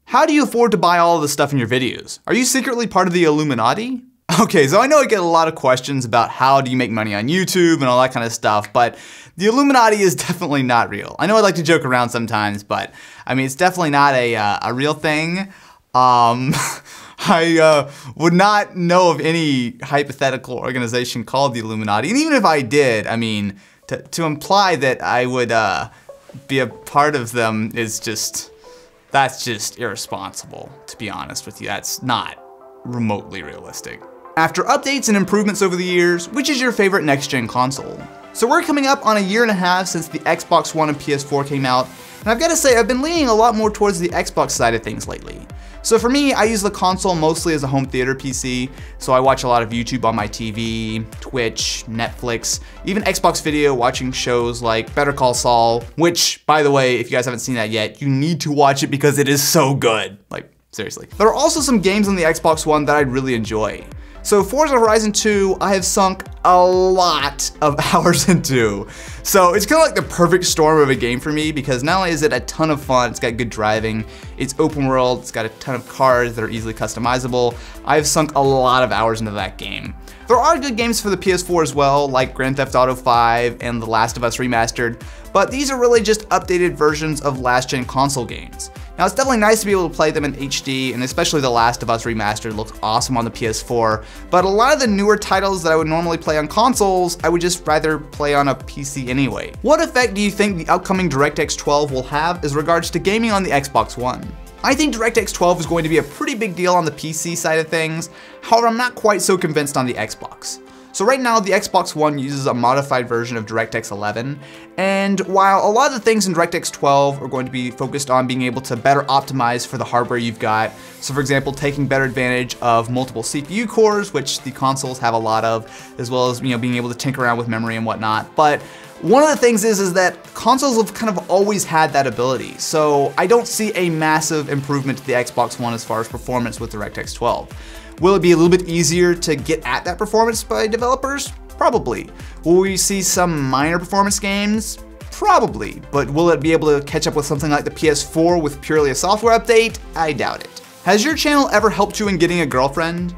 How do you afford to buy all of the stuff in your videos? Are you secretly part of the Illuminati? Okay, so I know I get a lot of questions about how do you make money on YouTube and all that kind of stuff, but the Illuminati is definitely not real. I know I like to joke around sometimes, but I mean, it's definitely not a real thing. I would not know of any hypothetical organization called the Illuminati, and even if I did, I mean, to imply that I would be a part of them is that's just irresponsible, to be honest with you. That's not remotely realistic. After updates and improvements over the years, which is your favorite next-gen console? So we're coming up on a year and a half since the Xbox One and PS4 came out, and I've got to say I've been leaning a lot more towards the Xbox side of things lately. So for me, I use the console mostly as a home theater PC, so I watch a lot of YouTube on my TV, Twitch, Netflix, even Xbox Video, watching shows like Better Call Saul, which, by the way, if you guys haven't seen that yet, you need to watch it because it is so good. Like, seriously. There are also some games on the Xbox One that I really enjoy. So Forza Horizon 2, I have sunk a lot of hours into. So it's kind of like the perfect storm of a game for me because not only is it a ton of fun, it's got good driving, it's open world, it's got a ton of cars that are easily customizable. I've sunk a lot of hours into that game. There are good games for the PS4 as well, like Grand Theft Auto 5 and The Last of Us Remastered, but these are really just updated versions of last-gen console games. Now it's definitely nice to be able to play them in HD, and especially The Last of Us Remastered looks awesome on the PS4, but a lot of the newer titles that I would normally play on consoles, I would just rather play on a PC anyway. What effect do you think the upcoming DirectX 12 will have as regards to gaming on the Xbox One? I think DirectX 12 is going to be a pretty big deal on the PC side of things, however I'm not quite so convinced on the Xbox. So right now the Xbox One uses a modified version of DirectX 11, and while a lot of the things in DirectX 12 are going to be focused on being able to better optimize for the hardware you've got, so for example taking better advantage of multiple CPU cores, which the consoles have a lot of, as well as being able to tinker around with memory and whatnot, but one of the things is that consoles have kind of always had that ability, so I don't see a massive improvement to the Xbox One as far as performance with DirectX 12. Will it be a little bit easier to get at that performance by developers? Probably. Will we see some minor performance gains? Probably. But will it be able to catch up with something like the PS4 with purely a software update? I doubt it. Has your channel ever helped you in getting a girlfriend?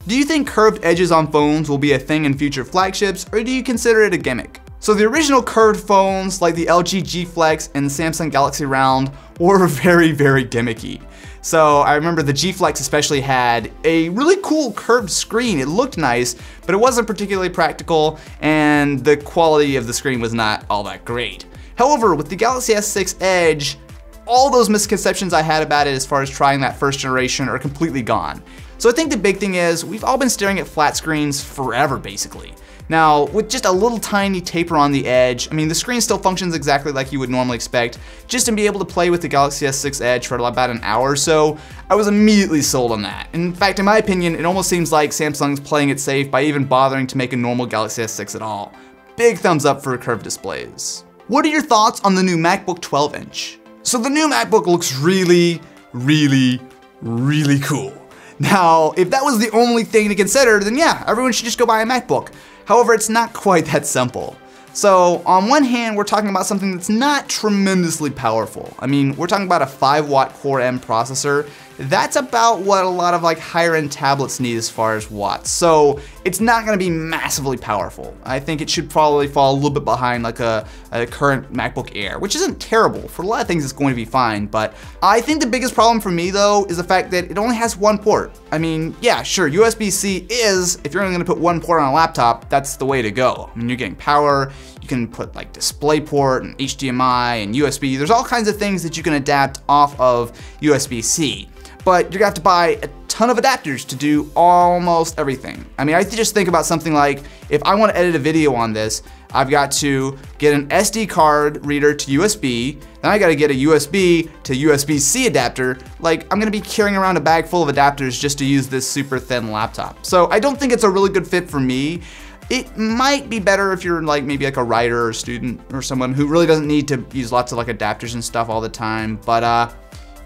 Do you think curved edges on phones will be a thing in future flagships, or do you consider it a gimmick? So the original curved phones like the LG G Flex and Samsung Galaxy Round were very, very gimmicky. So I remember the G Flex especially had a really cool curved screen. It looked nice, but it wasn't particularly practical, and the quality of the screen was not all that great. However, with the Galaxy S6 Edge, all those misconceptions I had about it as far as trying that first generation are completely gone. So I think the big thing is we've all been staring at flat screens forever, basically. Now, with just a little tiny taper on the edge, I mean, the screen still functions exactly like you would normally expect. Just to be able to play with the Galaxy S6 Edge for about an hour or so, I was immediately sold on that. In fact, in my opinion, it almost seems like Samsung's playing it safe by even bothering to make a normal Galaxy S6 at all. Big thumbs up for curved displays. What are your thoughts on the new MacBook 12-inch? So the new MacBook looks really, really, really cool. Now, if that was the only thing to consider, then yeah, everyone should just go buy a MacBook. However, it's not quite that simple. So on one hand, we're talking about something that's not tremendously powerful. I mean, we're talking about a 5-watt Core M processor. That's about what a lot of higher end tablets need as far as watts. So it's not gonna be massively powerful. I think it should probably fall a little bit behind like a current MacBook Air, which isn't terrible. For a lot of things, it's going to be fine. But I think the biggest problem for me though is the fact that it only has one port. I mean, yeah, sure, USB-C is, if you're only gonna put one port on a laptop, that's the way to go. I mean, you're getting power, you can put like DisplayPort and HDMI and USB. There's all kinds of things that you can adapt off of USB-C. But you're gonna have to buy a ton of adapters to do almost everything. I mean, I just think about something like, if I wanna edit a video on this, I've got to get an SD card reader to USB, then I gotta get a USB to USB-C adapter. Like, I'm gonna be carrying around a bag full of adapters just to use this super thin laptop. So I don't think it's a really good fit for me. It might be better if you're maybe a writer or student or someone who really doesn't need to use lots of adapters and stuff all the time, but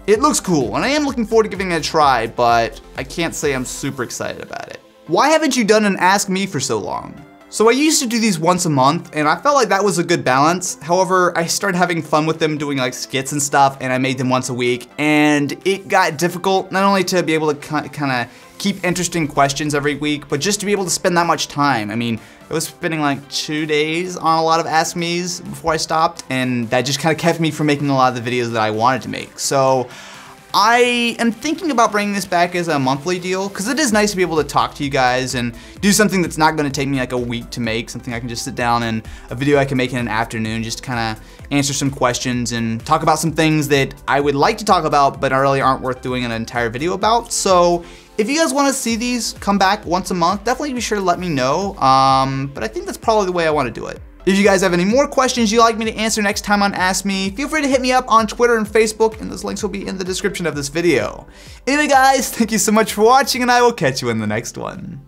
it looks cool, and I am looking forward to giving it a try, but I can't say I'm super excited about it. Why haven't you done an Ask Me for so long? So I used to do these once a month, and I felt like that was a good balance. However, I started having fun with them, doing like skits and stuff, and I made them once a week, and it got difficult not only to be able to kind of keep interesting questions every week, but just to be able to spend that much time. I mean, I was spending like 2 days on a lot of Ask Me's before I stopped, and that just kind of kept me from making a lot of the videos that I wanted to make. So I am thinking about bringing this back as a monthly deal, because it is nice to be able to talk to you guys and do something that's not going to take me like a week to make, something I can just sit down and a video I can make in an afternoon, just to kind of answer some questions and talk about some things that I would like to talk about but really aren't worth doing an entire video about. So if you guys want to see these come back once a month, definitely be sure to let me know, but I think that's probably the way I want to do it. If you guys have any more questions you'd like me to answer next time on Ask Me, feel free to hit me up on Twitter and Facebook, and those links will be in the description of this video. Anyway guys, thank you so much for watching, and I will catch you in the next one.